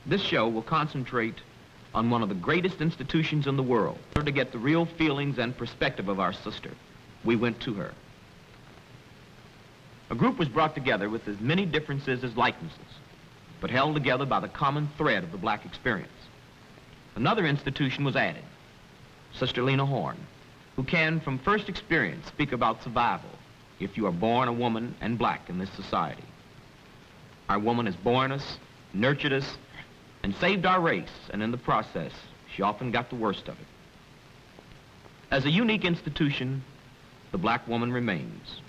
This show will concentrate on one of the greatest institutions in the world. In order to get the real feelings and perspective of our sister, we went to her. A group was brought together with as many differences as likenesses, but held together by the common thread of the black experience. Another institution was added, Sister Lena Horne, who can, from first experience, speak about survival if you are born a woman and black in this society. Our woman has borne us, nurtured us, and saved our race, and in the process, she often got the worst of it. As a unique institution, the black woman remains.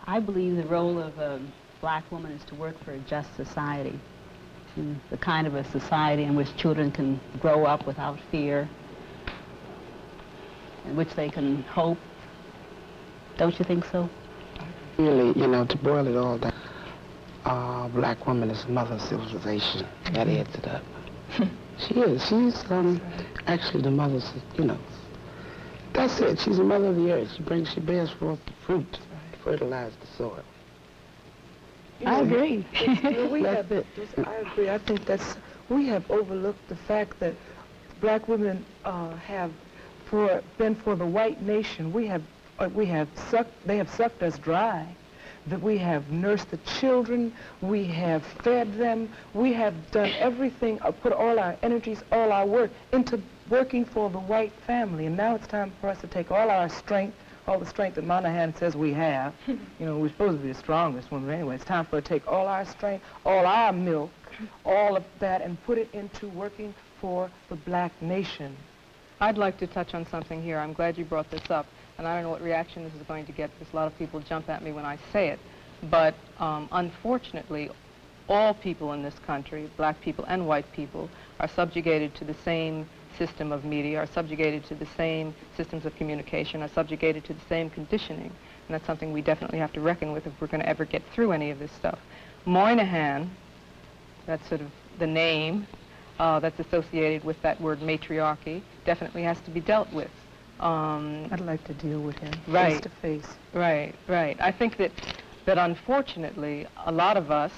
I believe the role of a black woman is to work for a just society, the kind of a society in which children can grow up without fear, in which they can hope. Don't you think so? Really, you know, to boil it all down, black woman is the mother of civilization. That adds it up. She is. She's actually the mother, you know. That's it. She's the mother of the earth. She bears forth the fruit, fertilize the soil. I agree. I agree. I think we have overlooked the fact that black women have been for the white nation. They have sucked us dry. That we have nursed the children, we have fed them, we have done everything, put all our energies, all our work into working for the white family. And now it's time for us to take all our strength, all the strength that Monahan says we have. You know, we're supposed to be the strongest one, but anyway, it's time for us to take all our strength, all our milk, all of that, and put it into working for the black nation. I'd like to touch on something here. I'm glad you brought this up. And I don't know what reaction this is going to get, because a lot of people jump at me when I say it. But unfortunately, all people in this country, black people and white people, are subjugated to the same system of media, are subjugated to the same systems of communication, are subjugated to the same conditioning. And that's something we definitely have to reckon with if we're going to ever get through any of this stuff. Moynihan, that's sort of the name that's associated with that word matriarchy, definitely has to be dealt with. I'd like to deal with him face to face. Right. I think that unfortunately, a lot of us,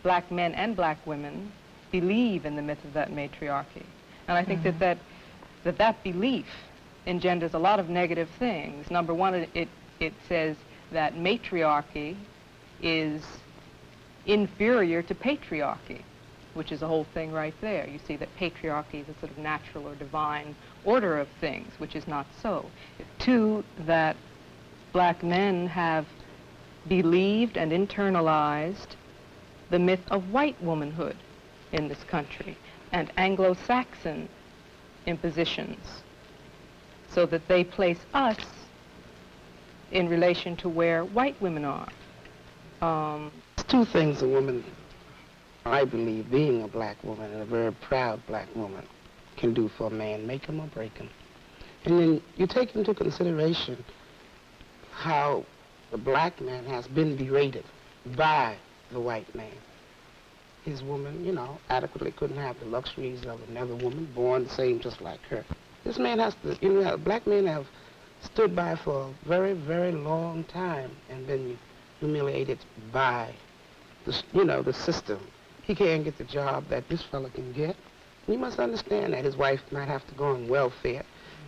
black men and black women, believe in the myth of that matriarchy. And I think that belief engenders a lot of negative things. Number one, it says that matriarchy is inferior to patriarchy, which is a whole thing right there. You see that patriarchy is a sort of natural or divine order of things, which is not so. Two, that black men have believed and internalized the myth of white womanhood in this country and Anglo-Saxon impositions, so that they place us in relation to where white women are. There's two things a woman, I believe, being a black woman and a very proud black woman, can do for a man, make him or break him. And then you take into consideration how the black man has been berated by the white man. His woman, you know, adequately couldn't have the luxuries of another woman born the same just like her. This man has to, you know, black men have stood by for a very, very long time and been humiliated by the, you know, the system. He can't get the job that this fella can get. You must understand that his wife might have to go on welfare.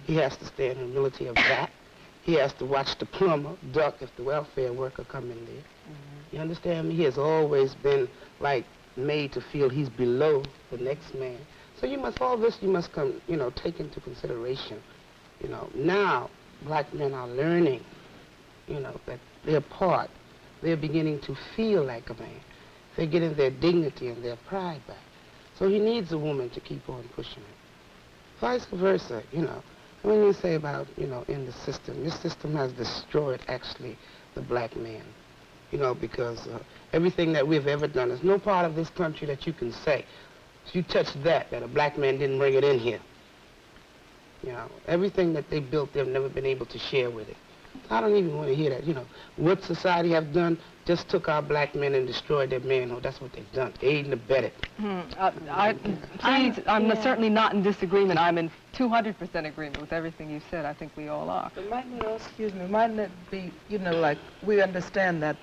He has to stay in the humility of that. He has to watch the plumber duck if the welfare worker come in there. You understand me? He has always been like made to feel he's below the next man. So you must, all this you must come, you know, take into consideration. You know, now black men are learning, you know, that they're part. They're beginning to feel like a man. They're getting their dignity and their pride back. So he needs a woman to keep on pushing it. Vice versa, you know. When you say about, you know, in the system, this system has destroyed, actually, the black man. You know, because everything that we've ever done, there's no part of this country that you can say, if you touch that a black man didn't bring it in here. You know, everything that they built, they've never been able to share with it. I don't even want to hear that, you know. What society have done, just took our black men and destroyed their manhood. That's what they've done. Aid and abetted. I'm certainly not in disagreement. I'm in 200% agreement with everything you said. I think we all are. But mightn't it be, you know, like, we understand that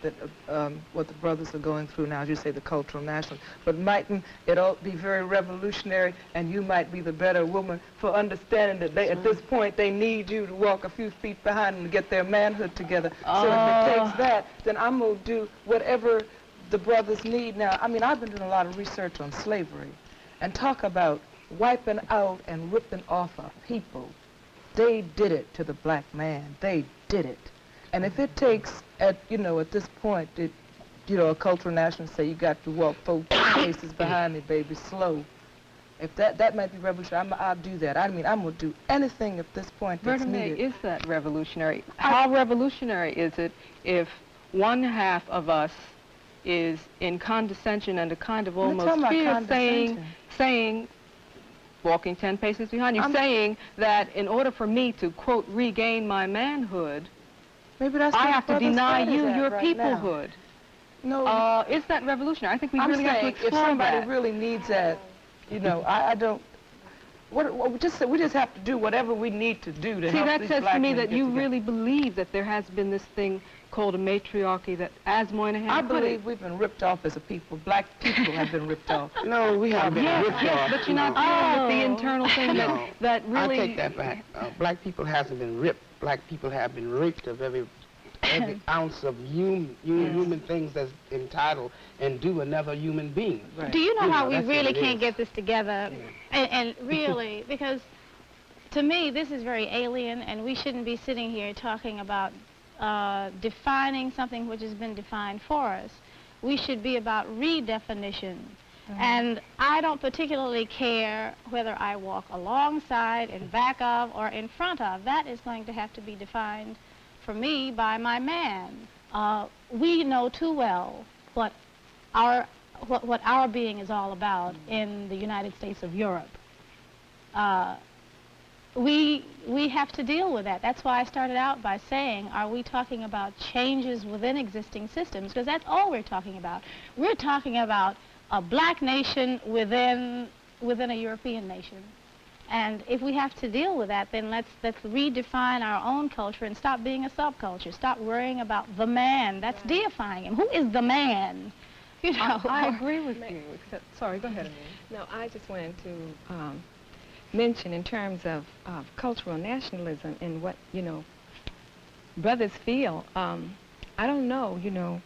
what the brothers are going through now, as you say, the cultural nationalism, but mightn't it all be very revolutionary, and you might be the better woman for understanding that they, at this point, they need you to walk a few feet behind them to get their manhood together. So if it takes that, then I'm going to do whatever the brothers need now. I mean, I've been doing a lot of research on slavery and talk about wiping out and ripping off a people. They did it to the black man. They did it. And if it takes, at this point, a cultural nationalist say you got to walk 4 paces behind me, baby, slow. If that might be revolutionary, I'll do that. I mean, I'm going to do anything at this point that's needed. Is that revolutionary? How revolutionary is it if one half of us is in condescension and a kind of almost fear saying, walking 10 paces behind you, saying that in order for me to, quote, regain my manhood, maybe that's I have to deny you your right peoplehood. No. Is that revolutionary? I think we I'm really have to saying explore if somebody that. really needs that, I don't. We just have to do whatever we need to do to help that these says black to me men that get you together. really believe that there has been this thing called a matriarchy that, as Moynihan I put it, believe we've been ripped off as a people. Black people have been ripped off. No, we haven't been ripped off. but you're not dealing with the internal thing that really... I take that back. Black people hasn't been ripped. Black people have been raped of every ounce of human things that's entitled and due another human being. Right. Do you know how we that's really what it can't is. get this together? And really, because to me, this is very alien, and we shouldn't be sitting here talking about defining something which has been defined for us. We should be about redefinition. And I don't particularly care whether I walk alongside, in back of, or in front of. That is going to have to be defined for me by my man. We know too well what our being is all about in the United States of Europe. We have to deal with that. That's why I started out by saying, are we talking about changes within existing systems? Because that's all we're talking about. We're talking about a black nation within a European nation. And if we have to deal with that, then let's redefine our own culture and stop being a subculture. Stop worrying about the man. That's deifying him. Who is the man? You know. I agree with you. Sorry, go ahead, Amina. No, I just wanted to mention in terms of cultural nationalism and what, brothers feel. I don't know,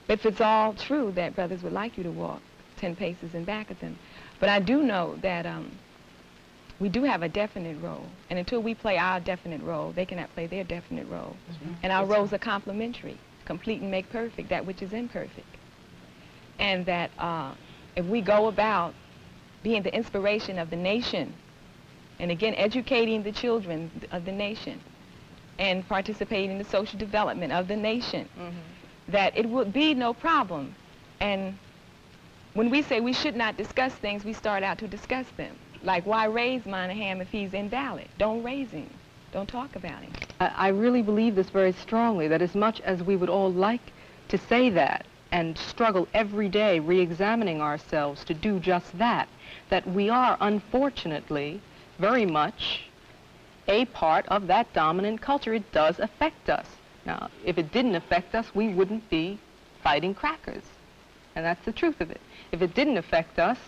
if it's all true that brothers would like you to walk 10 paces in back of them. But I do know that we do have a definite role. And until we play our definite role, they cannot play their definite role. And our roles are complementary. Complete and make perfect that which is imperfect. And that if we go about being the inspiration of the nation, and again, educating the children of the nation, and participating in the social development of the nation, that it would be no problem. And when we say we should not discuss things, we start out to discuss them. Like, why raise Moynihan if he's invalid? Don't raise him. Don't talk about him. I really believe this very strongly, that as much as we would all like to say that and struggle every day re-examining ourselves to do just that, that we are, unfortunately, very much a part of that dominant culture. It does affect us. Now, if it didn't affect us, we wouldn't be fighting crackers. And that's the truth of it. If it didn't affect us,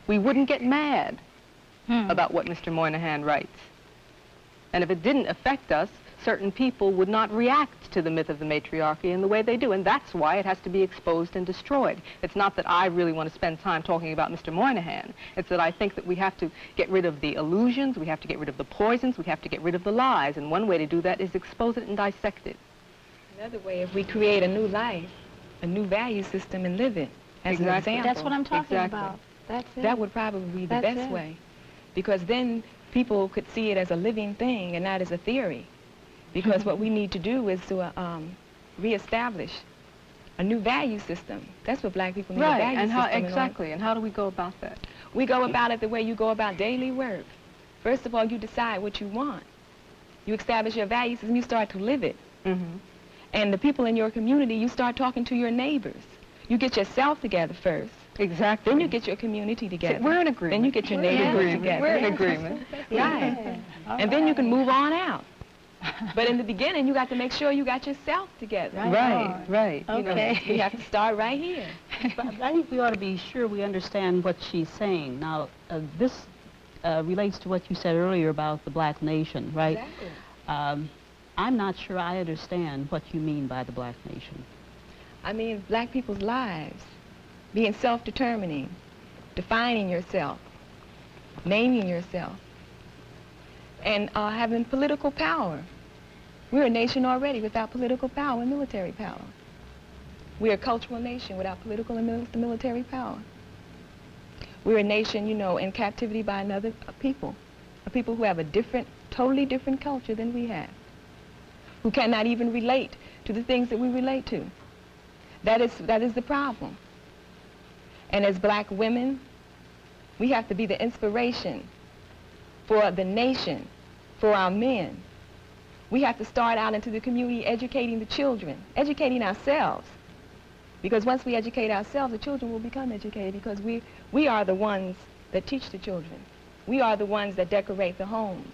we wouldn't get mad about what Mr. Moynihan writes. And if it didn't affect us, certain people would not react to the myth of the matriarchy in the way they do. And that's why it has to be exposed and destroyed. It's not that I really want to spend time talking about Mr. Moynihan. It's that I think that we have to get rid of the illusions, we have to get rid of the poisons, we have to get rid of the lies. And one way to do that is expose it and dissect it. Another way, if we create a new life, a new value system, and live it as an example. That's what I'm talking about. That's it. That would probably be the best way. Because then people could see it as a living thing and not as a theory. Because what we need to do is to reestablish a new value system. That's what black people need, a value and system. exactly, and how do we go about that? We go about it the way you go about daily work. First of all, you decide what you want. You establish your value system, you start to live it. And the people in your community, you start talking to your neighbors. You get yourself together first. Exactly. Then you get your community together. We're in agreement. Then you get your neighborhood together. We're in agreement. Right. And then you can move on out. But in the beginning, you got to make sure you got yourself together. Right, right. You know, we have to start right here. But I think we ought to be sure we understand what she's saying. Now, this relates to what you said earlier about the black nation, right? Exactly. I'm not sure I understand what you mean by the black nation. I mean, black people's lives, being self-determining, defining yourself, naming yourself, and having political power. We're a nation already without political power and military power. We're a cultural nation without political and military power. We're a nation, you know, in captivity by another people, a people who have a different, totally different culture than we have, who cannot even relate to the things that we relate to. That is the problem. And as black women, we have to be the inspiration for the nation, for our men. We have to start out into the community educating the children, educating ourselves. Because once we educate ourselves, the children will become educated, because we are the ones that teach the children. We are the ones that decorate the homes.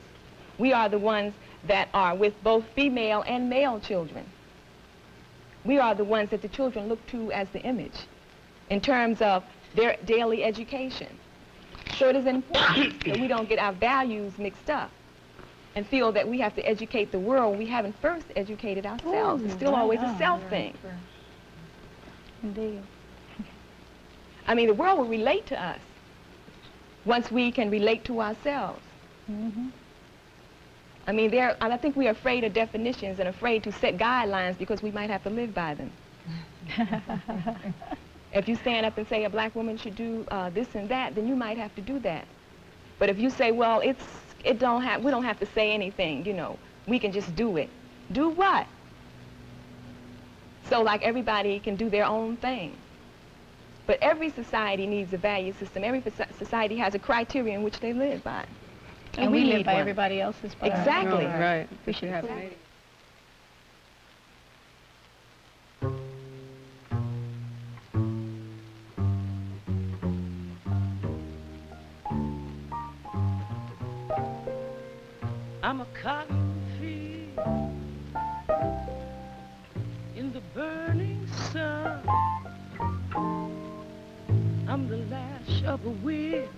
We are the ones that are with both female and male children. We are the ones that the children look to as the image in terms of their daily education. So it is important that we don't get our values mixed up and feel that we have to educate the world. We haven't first educated ourselves. It's still always a self thing. Indeed. I mean, the world will relate to us once we can relate to ourselves. Mm-hmm. I mean, I think we're afraid of definitions and afraid to set guidelines because we might have to live by them. If you stand up and say a black woman should do this and that, then you might have to do that. But if you say, well, we don't have to say anything, you know, we can just do it. Do what? So like everybody can do their own thing. But every society needs a value system. Every society has a criteria in which they live by. And we live by one. everybody else's part. Exactly. Right. We should have Exactly. I'm a cotton field in the burning sun. I'm the lash of a whip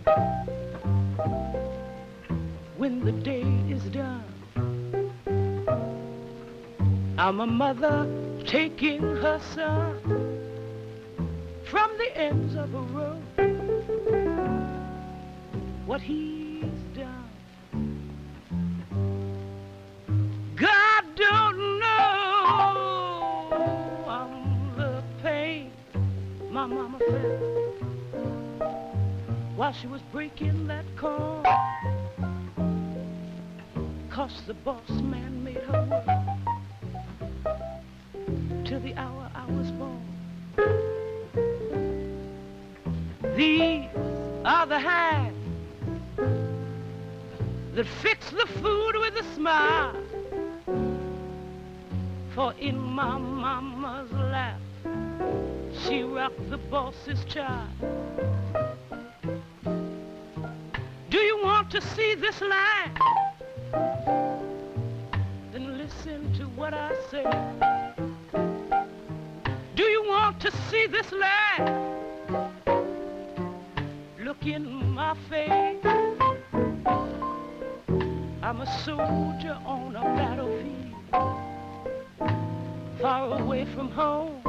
when the day is done. I'm a mother taking her son from the ends of a road. What he's done, God don't know. I'm the pain my mama felt while she was breaking that corn, 'cause the boss man made her work till the hour I was born. These are the hands that fix the food with a smile, for in my mama's lap she rocked the boss's child. Do you want to see this land? Then listen to what I say. Do you want to see this land? Look in my face. I'm a soldier on a battlefield, far away from home,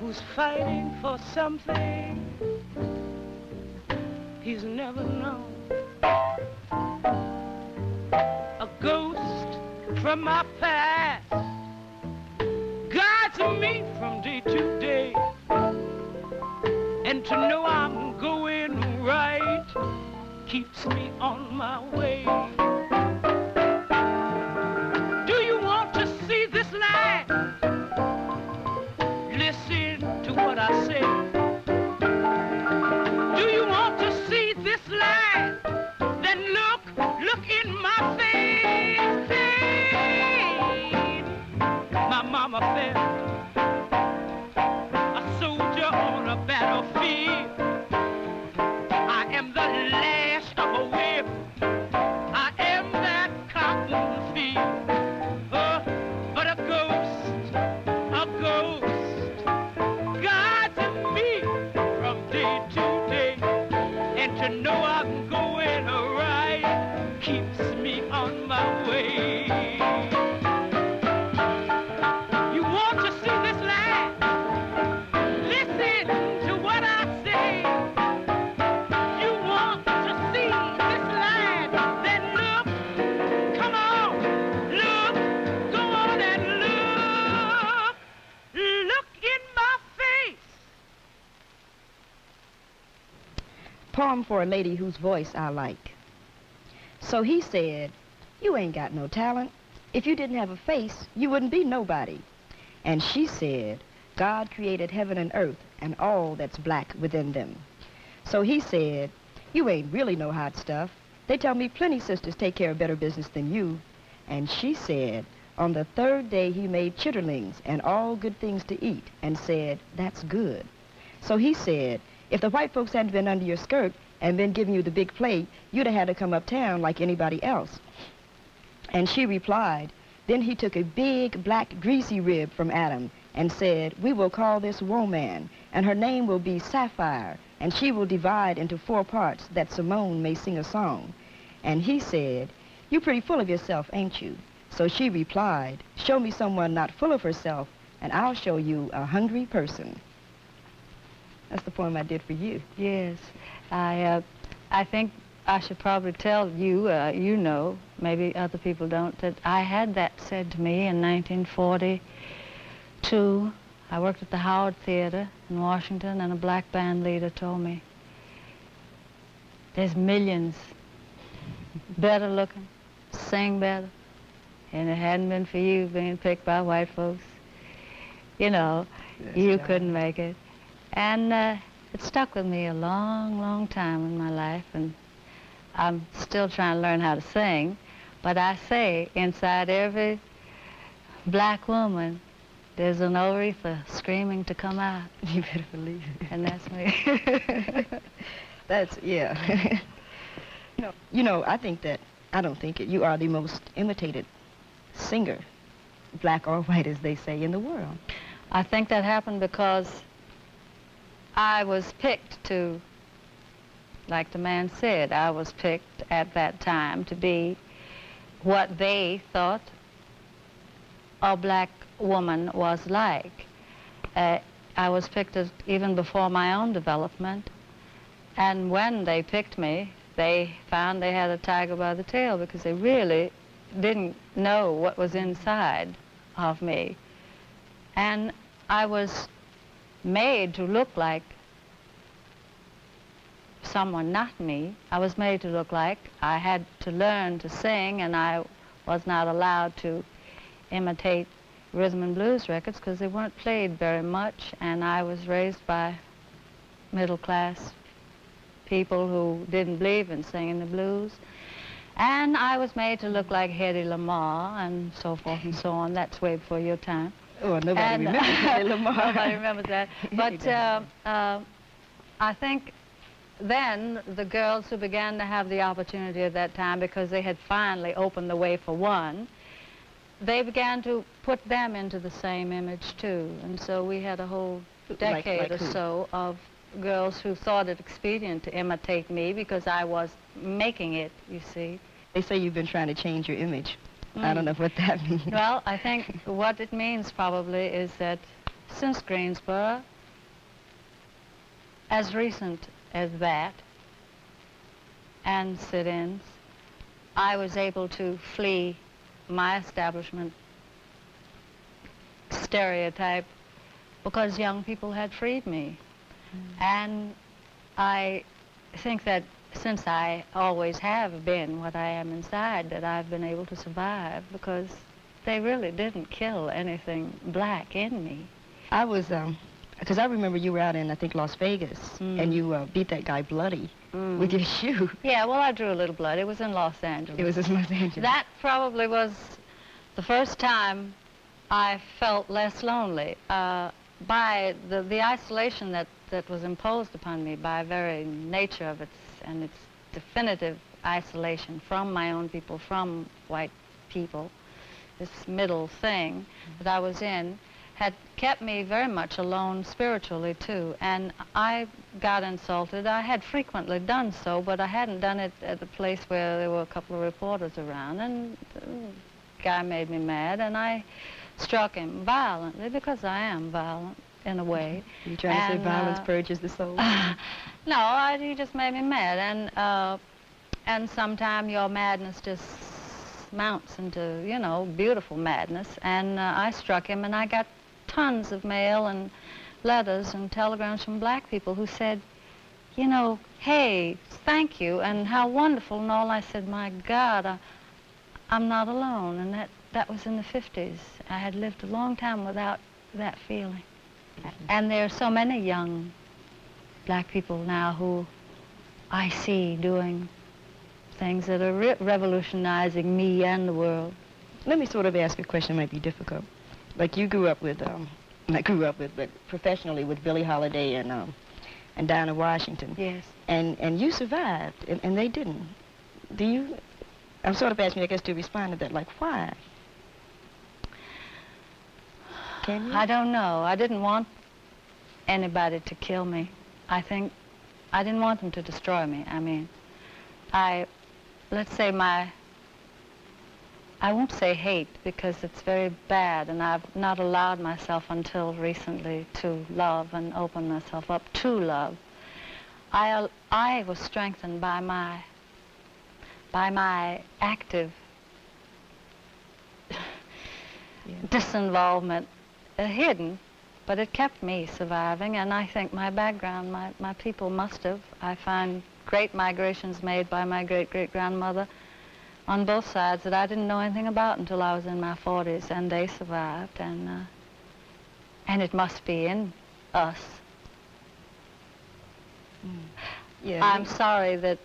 who's fighting for something he's never known. A ghost from my past guides me from day to day, and to know I'm going right keeps me on my way. Do you want to see this land? Listen to what I say. Do you want to see this land? Then look in my face. I'm a soldier on a battlefield. I am the last of a whip. I am that cotton field. But a ghost guides me from day to day. And to know I'm going right keeps me on my way. You want to see this land? Listen to what I say. You want to see this land? Then look, come on, look, go on and look. Look in my face. Poem for a lady whose voice I like. So he said, you ain't got no talent. If you didn't have a face, you wouldn't be nobody. And she said, God created heaven and earth and all that's black within them. So he said, you ain't really no hot stuff. They tell me plenty sisters take care of better business than you. And she said, on the third day he made chitterlings and all good things to eat and said, that's good. So he said, if the white folks hadn't been under your skirt and been giving you the big plate, you'd have had to come uptown like anybody else. And she replied, then he took a big black greasy rib from Adam and said, we will call this woman, and her name will be Sapphire, and she will divide into 4 parts that Simone may sing a song. And he said, you're pretty full of yourself, ain't you? So she replied, show me someone not full of herself, and I'll show you a hungry person. That's the poem I did for you. Yes, I think I should probably tell you, you know, maybe other people don't, that I had that said to me in 1942. I worked at the Howard Theater in Washington, and a black band leader told me, there's millions better looking, sing better, and it hadn't been for you being picked by white folks, you know, you couldn't make it. And it stuck with me a long, long time in my life, and I'm still trying to learn how to sing, but I say inside every black woman, there's an Aretha screaming to come out. You better believe it. And that's me. That's, yeah. You know, I don't think it, you are the most imitated singer, black or white, as they say, in the world. I think that happened because I was picked to, like the man said, I was picked at that time to be what they thought a black woman was like. I was picked even before my own development, and when they picked me, they found they had a tiger by the tail because they really didn't know what was inside of me. And I was made to look like someone not me. I was made to look like I had to learn to sing, and I was not allowed to imitate rhythm and blues records because they weren't played very much, and I was raised by middle-class people who didn't believe in singing the blues. And I was made to look like Hedy Lamarr and so forth and so on. That's way before your time. Oh, nobody remembers Hedy Lamarr. Nobody remembers that. But I think then the girls who began to have the opportunity at that time, because they had finally opened the way for one, they began to put them into the same image too. And so we had a whole decade or so of girls who thought it expedient to imitate me because I was making it, you see. They say you've been trying to change your image. I don't know what that means. Well, I think what it means probably is that since Greensboro, as recent as that, and sit-ins, I was able to flee my establishment stereotype because young people had freed me. And I think that since I always have been what I am inside, that I've been able to survive because they really didn't kill anything black in me. I was, because I remember you were out in, I think, Las Vegas, and you beat that guy bloody with your shoe. Yeah, well, I drew a little blood. It was in Los Angeles. It was in Los Angeles. That probably was the first time I felt less lonely. By the isolation that was imposed upon me by very nature of its definitive isolation from my own people, from white people, this middle thing that I was in, had kept me very much alone spiritually too. And I got insulted. I had frequently done so, but I hadn't done it at the place where there were a couple of reporters around. And the guy made me mad, and I struck him violently, because I am violent in a way. You trying to say violence purges the soul? No, he just made me mad. And sometimes your madness just mounts into, you know, beautiful madness. And I struck him, and I got tons of mail and letters and telegrams from black people who said, you know, hey, thank you, and how wonderful, and all. I said, my God, I'm not alone. And that was in the 50s. I had lived a long time without that feeling. And there are so many young black people now who I see doing things that are revolutionizing me and the world. Let me sort of ask a question that might be difficult. Like you grew up with, not grew up with, but professionally with Billie Holiday and Dinah Washington. Yes. And you survived, and they didn't. Do you? I'm sort of asking you, I guess, to respond to that. Like, why? Can you? I don't know. I didn't want anybody to kill me. I think I didn't want them to destroy me. I mean, let's say I won't say hate, because it's very bad, and I've not allowed myself until recently to love and open myself up to love. I was strengthened by my active disinvolvement, hidden, but it kept me surviving, and I think my background, my people must have. I find great migrations made by my great-great-grandmother on both sides that I didn't know anything about until I was in my 40s, and they survived, and it must be in us. Yeah. I'm sorry that,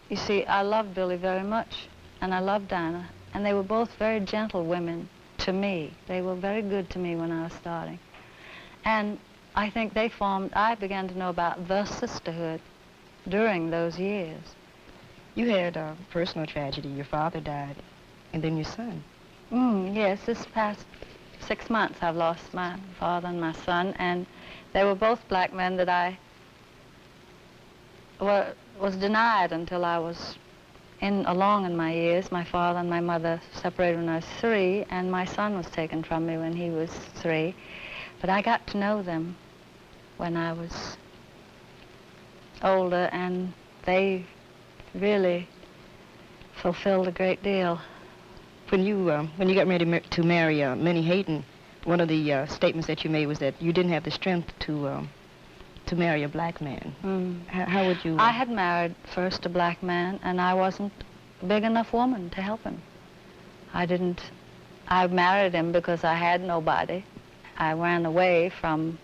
you see, I loved Billie very much, and I loved Dinah, and they were both very gentle women to me. They were very good to me when I was starting. And I think I began to know about the sisterhood during those years. You had a personal tragedy. Your father died, and then your son. Yes, this past 6 months I've lost my father and my son, and they were both black men that I was denied until I was along in my years. My father and my mother separated when I was 3, and my son was taken from me when he was 3. But I got to know them when I was older, and they really fulfilled a great deal. When you got ready to marry Minnie Hayden, one of the statements that you made was that you didn't have the strength to marry a black man. How would you? I had married first a black man, and I wasn't a big enough woman to help him. I married him because I had nobody. I ran away from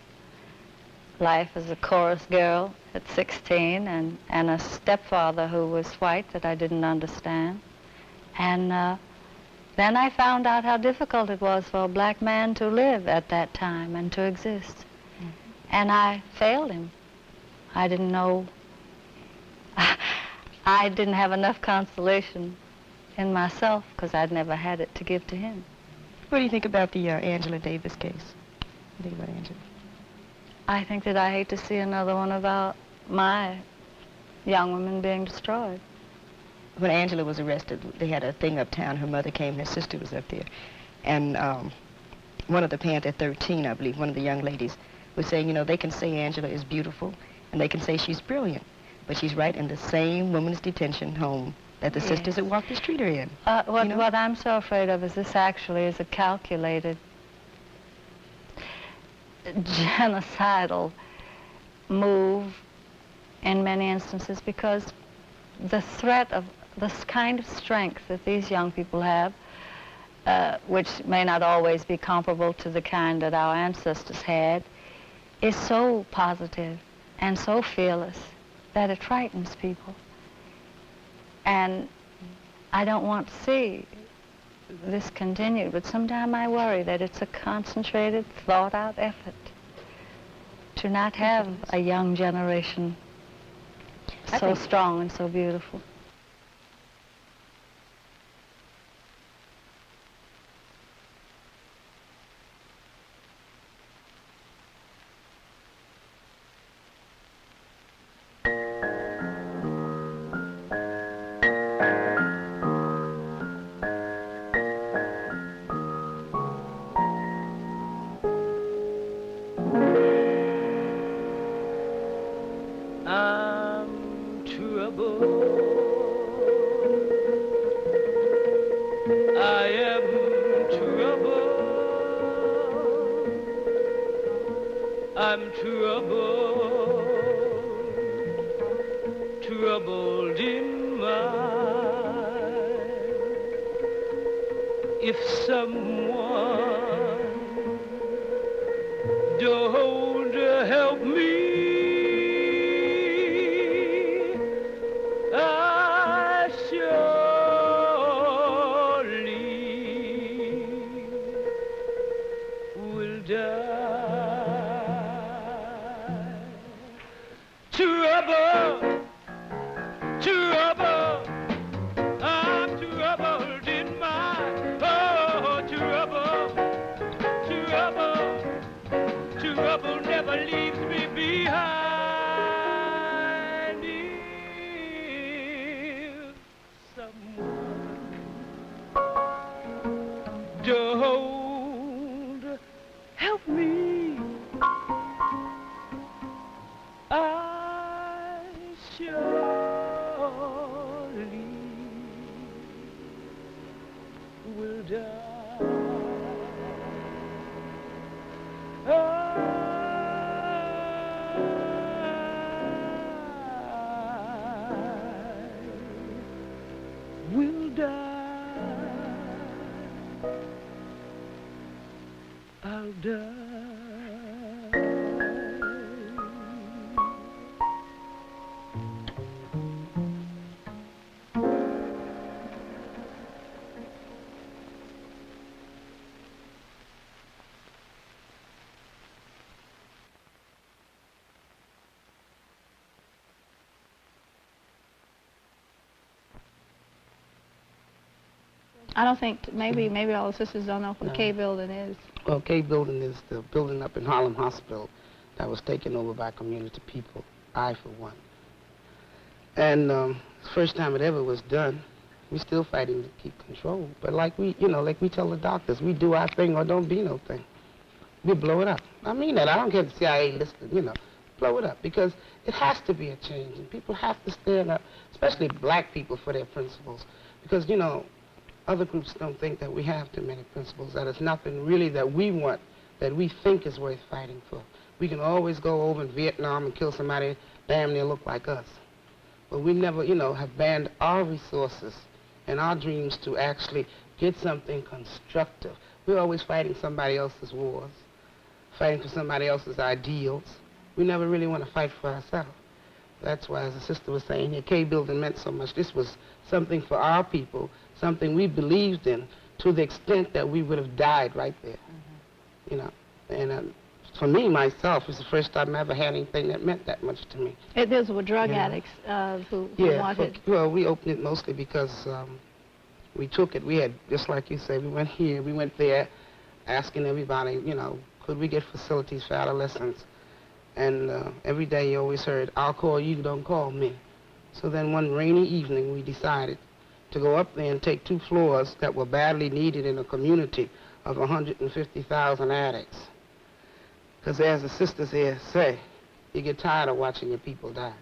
life as a chorus girl at 16, and a stepfather who was white that I didn't understand. And then I found out how difficult it was for a black man to live at that time and to exist. And I failed him. I didn't know, I didn't have enough consolation in myself, because I'd never had it to give to him. What do you think about the Angela Davis case? What do you think about Angela? I think that I hate to see another one of my young women being destroyed. When Angela was arrested, they had a thing uptown. Her mother came, her sister was up there. And one of the parents at 13, I believe, one of the young ladies, was saying, you know, they can say Angela is beautiful, and they can say she's brilliant, but she's right in the same women's detention home that the sisters that walked the street are in. What I'm so afraid of is this actually is a calculated, genocidal move in many instances, because the threat of this kind of strength that these young people have, which may not always be comparable to the kind that our ancestors had, is so positive and so fearless that it frightens people. And I don't want to see this continued, but sometimes I worry that it's a concentrated, thought-out effort to not have a young generation so strong and so beautiful. I'm troubled in mind. If someone don't help me, I surely will die. Trouble, I'm troubled in mind. Oh, trouble never leaves me behind. If someone don't help me, I surely will die. I will die. I'll die. I don't think, maybe all the sisters don't know what the K building is. Well, K building is the building up in Harlem Hospital that was taken over by community people, I for one. And the first time it ever was done, we're still fighting to keep control. But like we tell the doctors, we do our thing or don't be no thing. We blow it up. I mean that. I don't care if the CIA listen, blow it up, because it has to be a change, and people have to stand up, especially black people, for their principles. Because, other groups don't think that we have too many principles, that it's nothing really that we want, that we think is worth fighting for. We can always go over in Vietnam and kill somebody damn near look like us. But we never, have banned our resources and our dreams to actually get something constructive. We're always fighting somebody else's wars, fighting for somebody else's ideals. We never really want to fight for ourselves. That's why, as the sister was saying here, K building meant so much. This was something for our people, something we believed in, to the extent that we would have died right there. And for me, myself, it's the first time I ever had anything that meant that much to me. Those were drug addicts who wanted. Well, we opened it mostly because we took it. We had, just like you said, we went here, we went there, asking everybody, could we get facilities for adolescents? And every day you always heard, I'll call you, don't call me. So then one rainy evening we decided to go up there and take 2 floors that were badly needed in a community of 150,000 addicts. Because as the sisters here say, you get tired of watching your people die.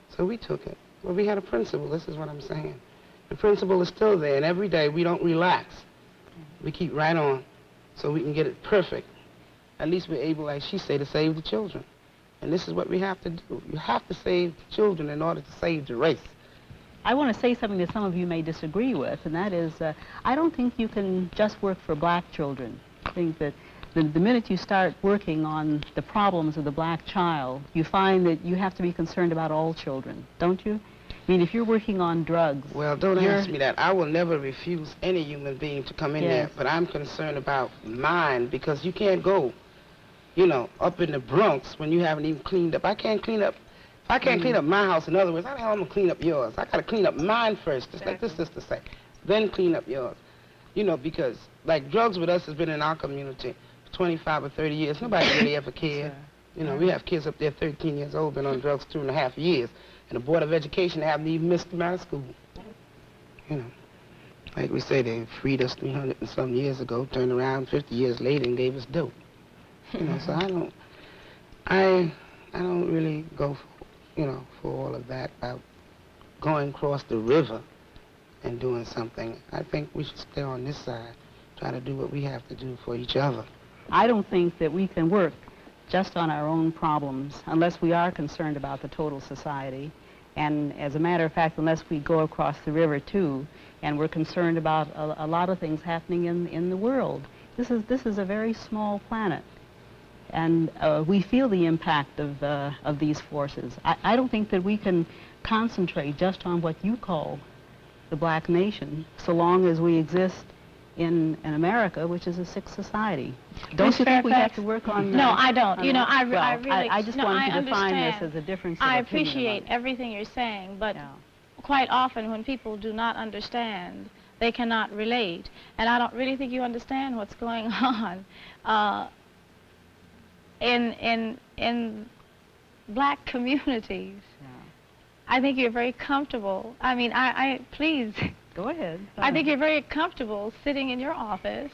So we took it. Well, we had a principle, this is what I'm saying. The principle is still there, and every day we don't relax. We keep right on so we can get it perfect. At least we're able, like she said, to save the children. And this is what we have to do. You have to save the children in order to save the race. I want to say something that some of you may disagree with, and that is, I don't think you can just work for black children. I think that the minute you start working on the problems of the black child, you find that you have to be concerned about all children, don't you? I mean, if you're working on drugs... Well, don't ask me that. I will never refuse any human being to come in there, Yes. but I'm concerned about mine, because you can't go, you know, up in the Bronx when you haven't even cleaned up. I can't clean up. If I can't clean up my house, in other words, how the hell I'm going to clean up yours? I got to clean up mine first, just like this sister said, then clean up yours. You know, because, like, drugs with us has been in our community for 25 or 30 years. Nobody really ever cared. You know, we have kids up there 13 years old, been on drugs 2.5 years, and the Board of Education haven't even missed them out of school. You know, like we say, they freed us 300 and some years ago, turned around 50 years later and gave us dope. You know, so I don't really go for, you know, for all of that about going across the river and doing something. I think we should stay on this side, try to do what we have to do for each other. I don't think that we can work just on our own problems unless we are concerned about the total society. And as a matter of fact, unless we go across the river too, and we're concerned about a lot of things happening in the world. This is a very small planet, and we feel the impact of these forces. I don't think that we can concentrate just on what you call the black nation, so long as we exist in America, which is a sick society. Don't you think we have to work on that? No, I don't. You know, I Well, really... I just no, wanted I to define this understand. as a difference I of opinion appreciate among us. everything you're saying, but Yeah. quite often when people do not understand, they cannot relate. And I don't really think you understand what's going on in black communities. Yeah. I think you're very comfortable. I mean, please... Go ahead. I think you're very comfortable sitting in your office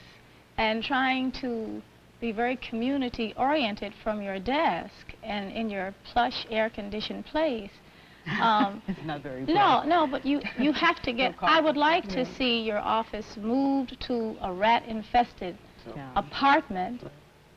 and trying to be very community-oriented from your desk and in your plush, air-conditioned place. It's not very No, but you have to get... I would like to see your office moved to a rat-infested apartment.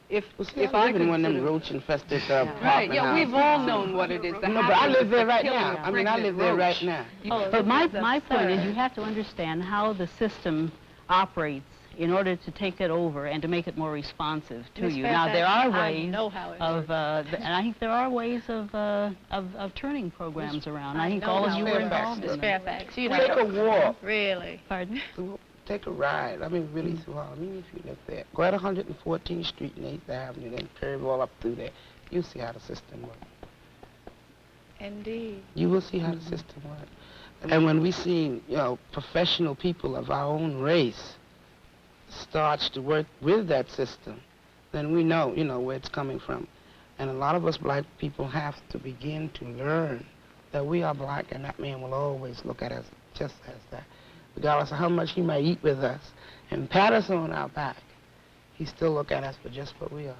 If I live in one of them roach-infested Right, yeah, we've all houses. known what it is. No, but I live there right now. I mean, I live there right now. But my point is you have to understand how the system operates in order to take it over and to make it more responsive to Ms. you. Now, there Fairfax, are I ways know how it of, and I think there are ways of turning programs around. I think all of you are involved Ms. in them. Fairfax, you Take a know. walk. Really. Pardon? Take a ride. I mean, really through Harlem. Even if you live there. Go at 114th Street and 8th Avenue, then curve all up through there. You'll see how the system works. Indeed. You will see how the system works. And when we see, you know, professional people of our own race starts to work with that system, then we know, you know, where it's coming from. And a lot of us black people have to begin to learn that we are black, and that man will always look at us just as that. Regardless of how much he might eat with us and pat us on our back, he still look at us for just what we are.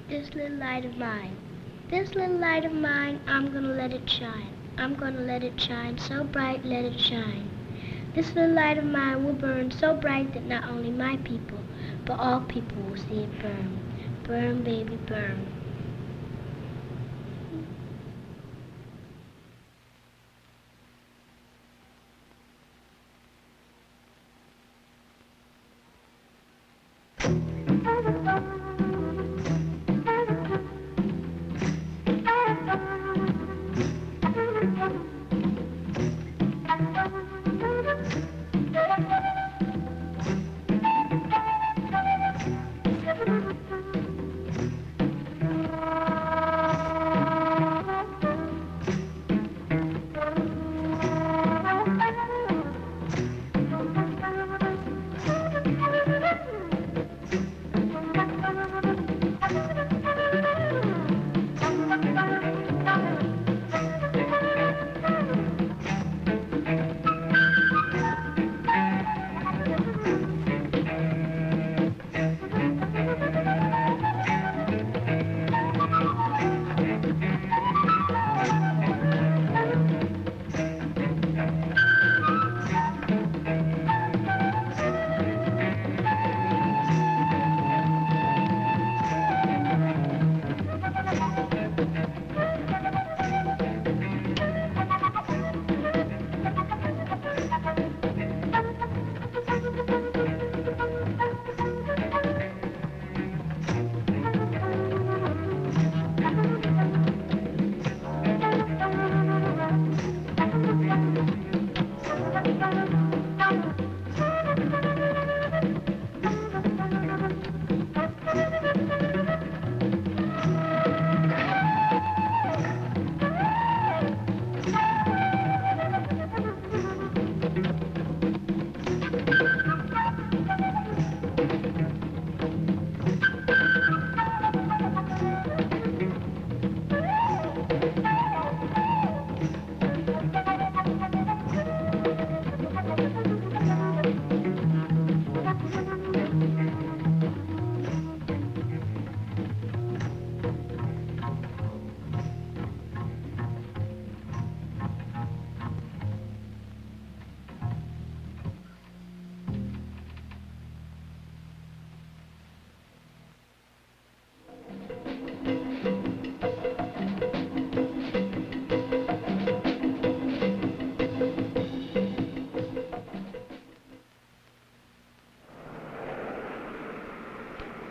This little light of mine, this little light of mine, I'm gonna let it shine. I'm gonna let it shine so bright, let it shine. This little light of mine will burn so bright that not only my people, but all people will see it burn. Burn, baby, burn.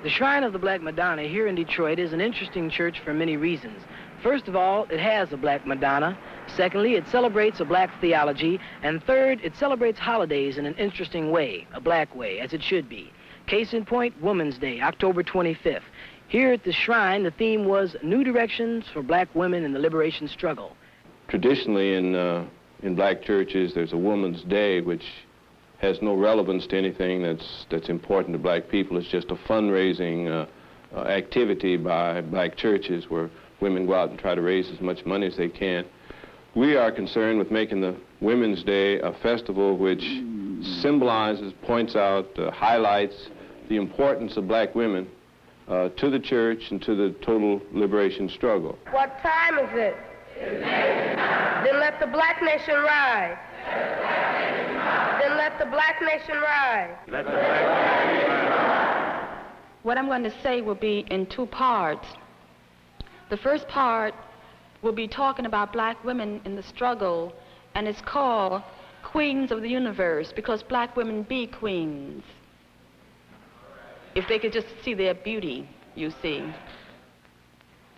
The Shrine of the Black Madonna here in Detroit is an interesting church for many reasons. First of all, it has a Black Madonna. Secondly, it celebrates a black theology. And third, it celebrates holidays in an interesting way, a black way, as it should be. Case in point, Women's Day, October 25th. Here at the shrine, the theme was New Directions for Black Women in the Liberation Struggle. Traditionally in black churches, there's a Women's Day, which has no relevance to anything that's important to black people. It's just a fundraising activity by black churches where women go out and try to raise as much money as they can. We are concerned with making the Women's Day a festival which symbolizes, points out, highlights the importance of black women to the church and to the total liberation struggle. What time is it? Then let the black nation rise. Then let the black nation rise. Let the black nation rise. What I'm going to say will be in two parts. The first part will be talking about black women in the struggle, and it's called Queens of the Universe, because black women be queens. If they could just see their beauty, you see.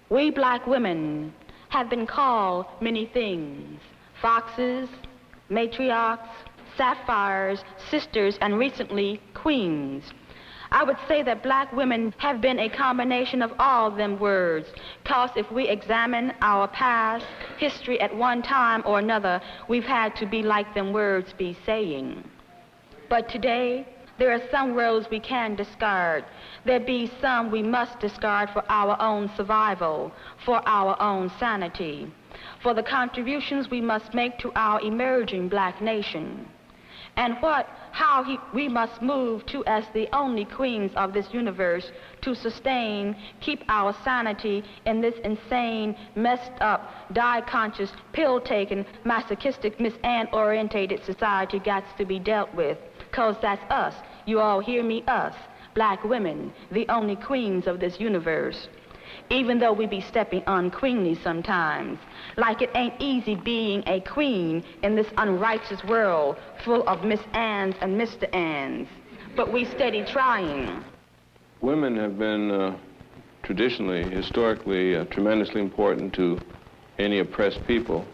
We black women have been called many things: foxes, matriarchs, sapphires, sisters, and recently queens. I would say that black women have been a combination of all them words, because if we examine our past history at one time or another, we've had to be like them words be saying. But today, there are some words we can discard. There be some we must discard for our own survival, for our own sanity, for the contributions we must make to our emerging black nation, and we must move to as the only queens of this universe to sustain, keep our sanity in this insane, messed up, die-conscious, pill-taking, masochistic, misan-orientated society got to be dealt with. 'Cause that's us. You all hear me? Us. Black women, the only queens of this universe. Even though we be stepping unqueenly sometimes, like it ain't easy being a queen in this unrighteous world full of Miss Anns and Mr. Anns, but we steady trying. Women have been traditionally, historically, tremendously important to any oppressed people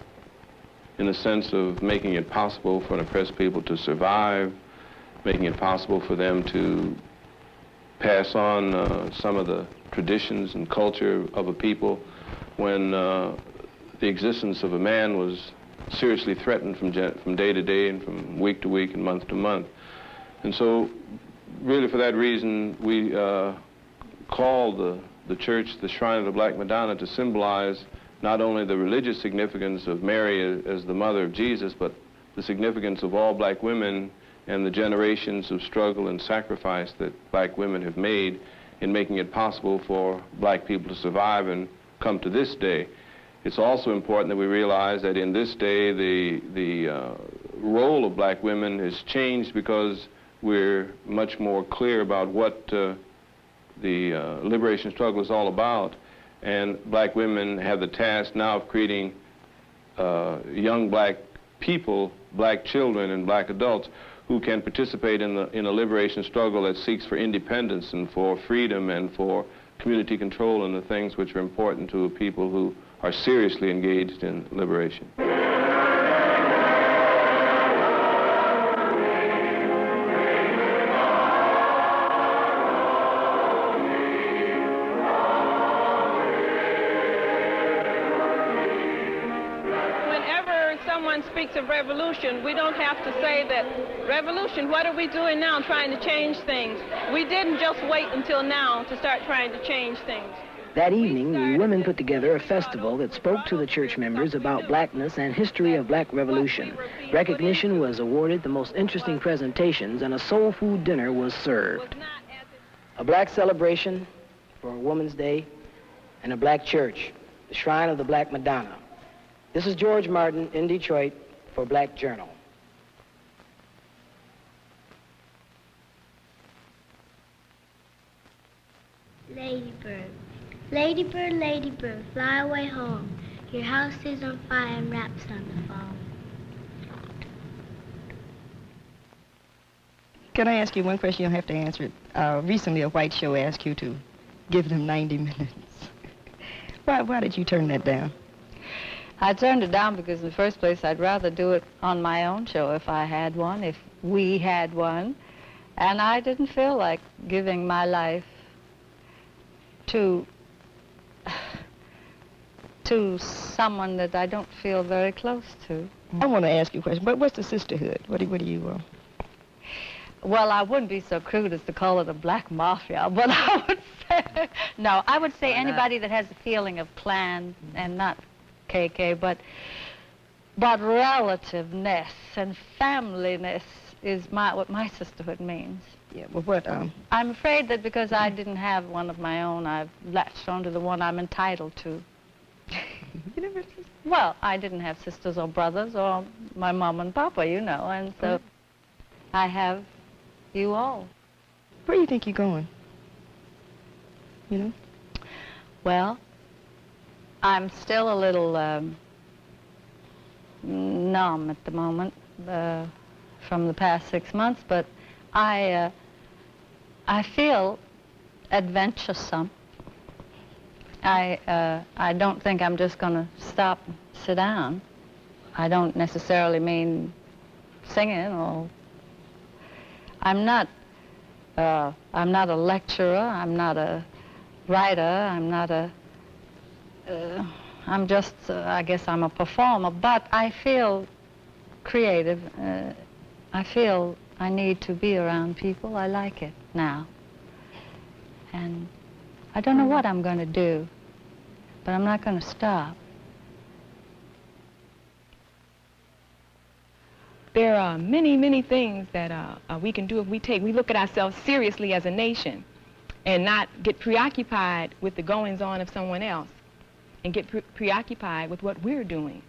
in the sense of making it possible for an oppressed people to survive, making it possible for them to pass on some of the traditions and culture of a people when the existence of a man was seriously threatened from day to day and from week to week and month to month. And so really for that reason we call the church the Shrine of the Black Madonna to symbolize not only the religious significance of Mary as the mother of Jesus, but the significance of all black women and the generations of struggle and sacrifice that black women have made in making it possible for black people to survive and come to this day. It's also important that we realize that in this day the role of black women has changed because we're much more clear about what the liberation struggle is all about, and black women have the task now of creating young black people, black children and black adults who can participate in a liberation struggle that seeks for independence and for freedom and for community control and the things which are important to people who are seriously engaged in liberation. Speaks of revolution, we don't have to say that revolution, what are we doing now trying to change things? We didn't just wait until now to start trying to change things. That evening, the women put together a festival that spoke to the church members about blackness and history of black revolution. Recognition was awarded the most interesting presentations, and a soul food dinner was served. A black celebration for a Woman's Day and a black church, the Shrine of the Black Madonna. This is George Martin in Detroit for Black Journal. Ladybird. Ladybird, ladybird, fly away home. Your house is on fire and wraps on the fall. Can I ask you one question? You don't have to answer it. Recently, a white show asked you to give them 90 minutes. Why did you turn that down? I turned it down because in the first place, I'd rather do it on my own show if I had one, if we had one. And I didn't feel like giving my life to someone that I don't feel very close to. I want to ask you a question. What's the sisterhood? What do you Well, I wouldn't be so crude as to call it a black mafia, but I would say, no, I would say anybody that has a feeling of clan and not KK, but relativeness and familyness is what my sisterhood means. Yeah, well, what, I'm afraid that because I didn't have one of my own, I've latched onto the one I'm entitled to. Well, I didn't have sisters or brothers or my mom and papa, you know, and so I have you all. Where do you think you're going? You know? Well, I'm still a little numb at the moment from the past 6 months, but I feel adventuresome. I don't think I'm just going to stop and sit down. I don't necessarily mean singing or... I'm not a lecturer, I'm not a writer, I'm not a... I'm just, I guess I'm a performer, but I feel creative. I feel I need to be around people. I like it now. And I don't know what I'm going to do, but I'm not going to stop. There are many, many things that we can do if we look at ourselves seriously as a nation and not get preoccupied with the goings-on of someone else and get preoccupied with what we're doing.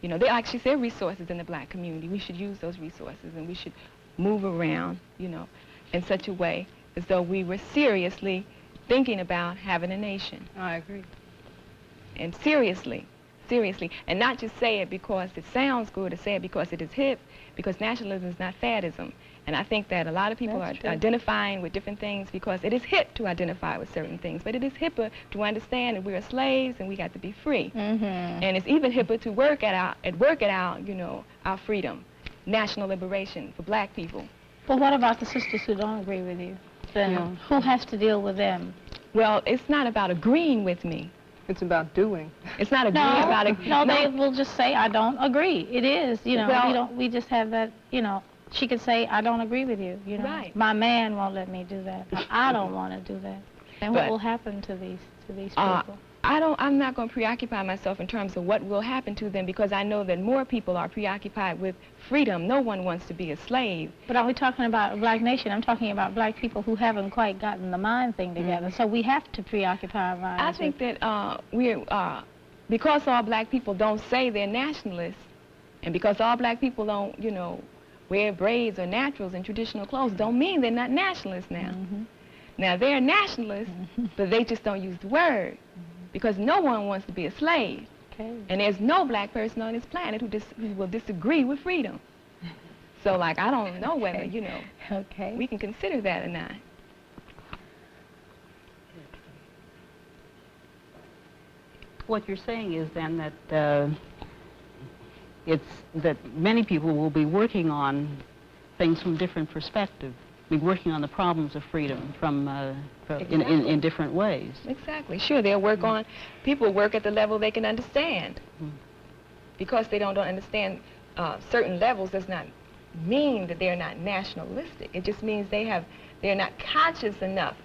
You know, there actually are resources in the black community. We should use those resources, and we should move around, you know, in such a way as though we were seriously thinking about having a nation. I agree. And seriously, and not just say it because it sounds good or say it because it is hip, because nationalism is not faddism. And I think that a lot of people are identifying with different things because it is hip to identify with certain things, but it is hipper to understand that we're slaves and we got to be free. And it's even hipper to work at our, you know, our freedom, national liberation for black people. But what about the sisters who don't agree with you? Then who has to deal with them? Well, it's not about agreeing with me. It's about doing. It's not agreeing about it. No, they will just say, I don't agree. It is, you know, well, we just have that, you know, she could say, I don't agree with you, you know. Right. My man won't let me do that. I don't want to do that. And what will happen to these people? I'm not going to preoccupy myself in terms of what will happen to them because I know that more people are preoccupied with freedom. No one wants to be a slave. But are we talking about a black nation? I'm talking about black people who haven't quite gotten the mind thing together. So we have to preoccupy our minds. I think that because all black people don't say they're nationalists, and because all black people don't, you know, wear braids or naturals and traditional clothes, don't mean they're not nationalists now. Now, they're nationalists, but they just don't use the word. Because no one wants to be a slave. And there's no black person on this planet who will disagree with freedom. So, like, I don't know whether, you know, we can consider that or not. What you're saying is then that that many people will be working on things from different perspectives. Be working on the problems of freedom from in different ways. Exactly. Sure, they'll work on, people work at the level they can understand. Because they don't understand certain levels does not mean that they're not nationalistic. It just means they're not conscious enough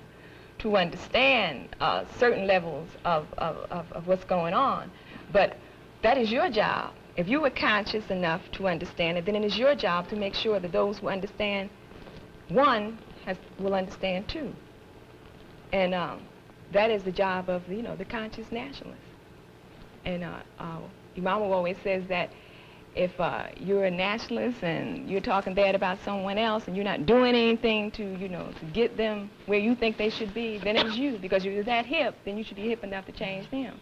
to understand certain levels of what's going on. But that is your job. If you were conscious enough to understand it, then it is your job to make sure that those who understand one will understand two. And that is the job of, you know, the conscious nationalist. And Imam always says that if you're a nationalist and you're talking bad about someone else and you're not doing anything to, you know, to get them where you think they should be, then it's you. Because you're that hip, then you should be hip enough to change them.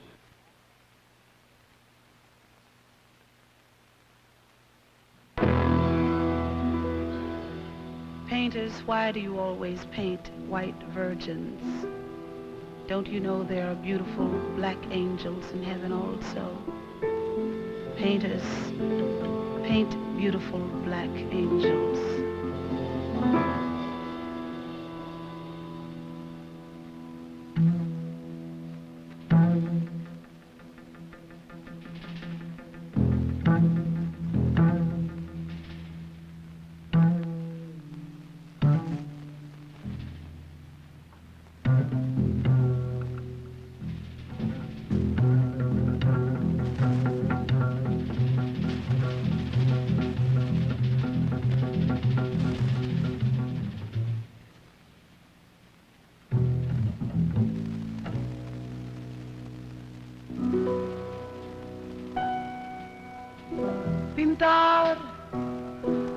Painters, why do you always paint white virgins? Don't you know there are beautiful black angels in heaven also? Painters, paint beautiful black angels. Pintor,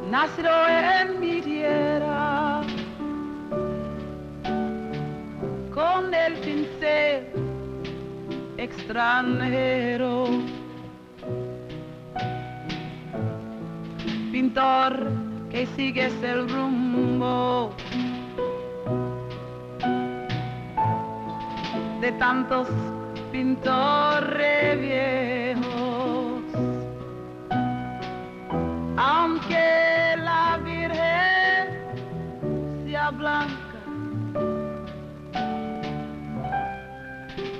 nacido en mi tierra, con el pincel extranjero. Pintor que sigues el rumbo de tantos pintores viejos. Aunque la Virgen sea blanca,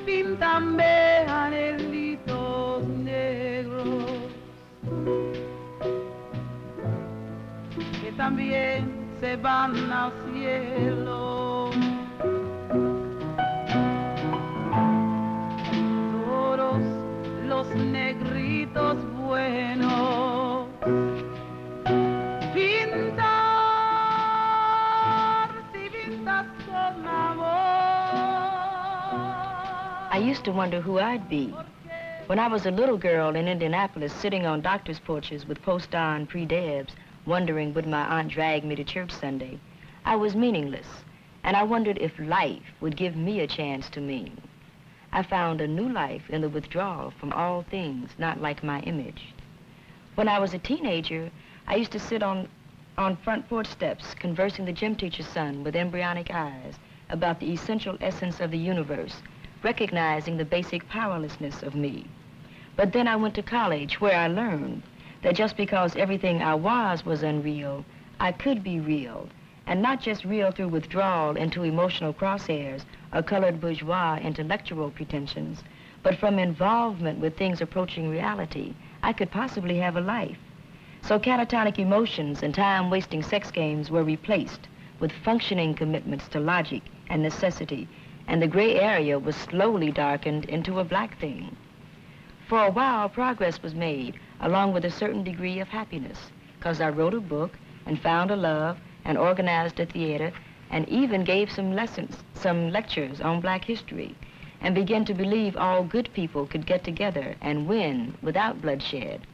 píntame anhelitos negros que también se van al cielo. Todos los negritos buenos. I used to wonder who I'd be. When I was a little girl in Indianapolis, sitting on doctor's porches with post-on pre-debs, wondering would my aunt drag me to church Sunday, I was meaningless, and I wondered if life would give me a chance to mean. I found a new life in the withdrawal from all things not like my image. When I was a teenager, I used to sit on front porch steps, conversing the gym teacher's son with embryonic eyes about the essential essence of the universe, recognizing the basic powerlessness of me. But then I went to college, where I learned that just because everything I was unreal, I could be real, and not just real through withdrawal into emotional crosshairs or colored bourgeois intellectual pretensions, but from involvement with things approaching reality, I could possibly have a life. So catatonic emotions and time-wasting sex games were replaced with functioning commitments to logic and necessity, and the gray area was slowly darkened into a black thing. For a while, progress was made, along with a certain degree of happiness, because I wrote a book and found a love and organized a theater and even gave some lectures on black history, and began to believe all good people could get together and win without bloodshed.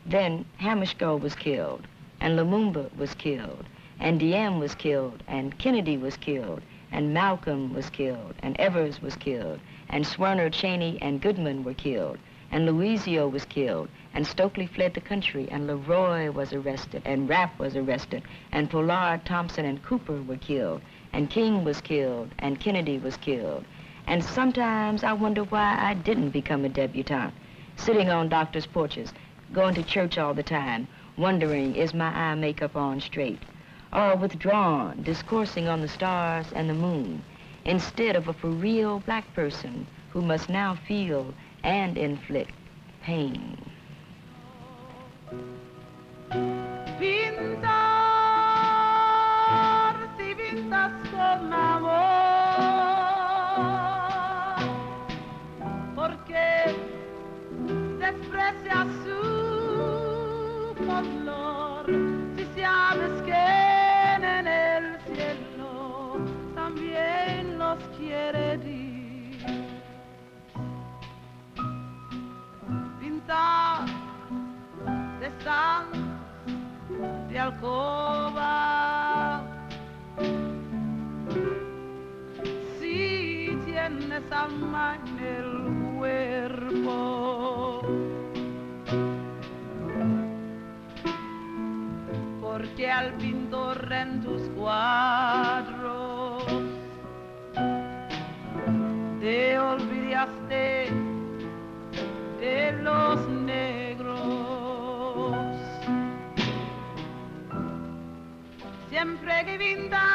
Then Hammarskjöld was killed, and Lumumba was killed, and Diem was killed, and Kennedy was killed, and Malcolm was killed, and Evers was killed, and Swerner, Cheney, and Goodman were killed, and Louisio was killed, and Stokely fled the country, and Leroy was arrested, and Rapp was arrested, and Pollard, Thompson, and Cooper were killed, and King was killed, and Kennedy was killed. And sometimes I wonder why I didn't become a debutante, sitting on doctors' porches, going to church all the time, wondering, is my eye makeup on straight? Or withdrawn, discoursing on the stars and the moon, instead of a for real black person who must now feel and inflict pain. Pintar si pintas con amor, porque desprecia su color, si sabes que en el cielo también los quiere Dios. Pintar de sangre, de alcoba, si tienes alma en el cuerpo, porque al pintor en tus cuadros. Te olvidaste de los negros. Siempre que pintas